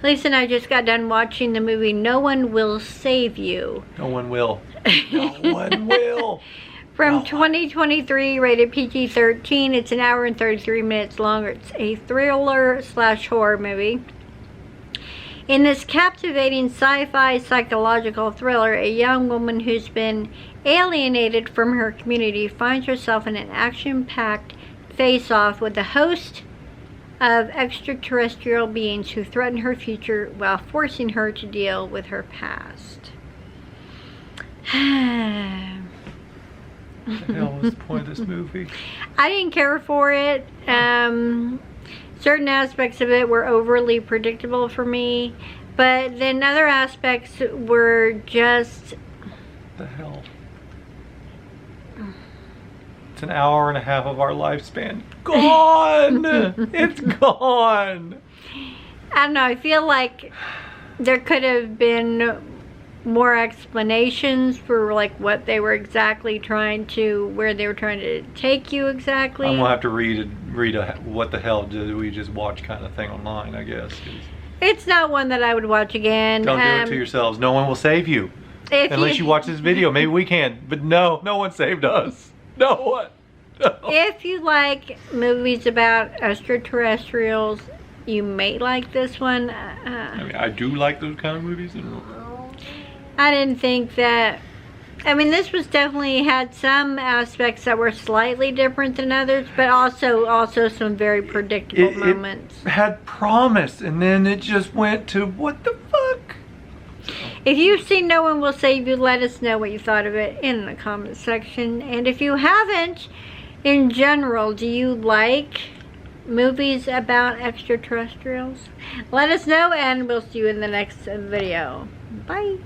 Lisa and I just got done watching the movie No One Will Save You. No one will. No one will. From 2023, rated PG-13. It's an hour and 33 minutes long. It's a thriller/horror movie. In this captivating sci-fi psychological thriller, a young woman who's been alienated from her community finds herself in an action-packed face-off with a host of extraterrestrial beings who threaten her future while forcing her to deal with her past. What the hell was the point of this movie? I didn't care for it. Certain aspects of it were overly predictable for me, but then other aspects were just... The hell? It's an hour and a half of our lifespan. Gone! It's gone! I don't know, I feel like there could have been more explanations for like what they were exactly trying to, where they were trying to take you exactly. I'm gonna have to read a what the hell did we just watch kind of thing online, I guess. It's not one that I would watch again. Don't do it to yourselves. No one will save you. Unless you watch this video. Maybe we can. But no one saved us. No one. No. If you like movies about extraterrestrials, you may like this one. I mean, I do like those kind of movies. I didn't think that... I mean, this was definitely had some aspects that were slightly different than others, but also some very predictable moments. It had promise, and then it just went to, what the fuck? If you've seen No One Will Save You, let us know what you thought of it in the comment section. And if you haven't, in general, do you like movies about extraterrestrials? Let us know, and we'll see you in the next video. Bye.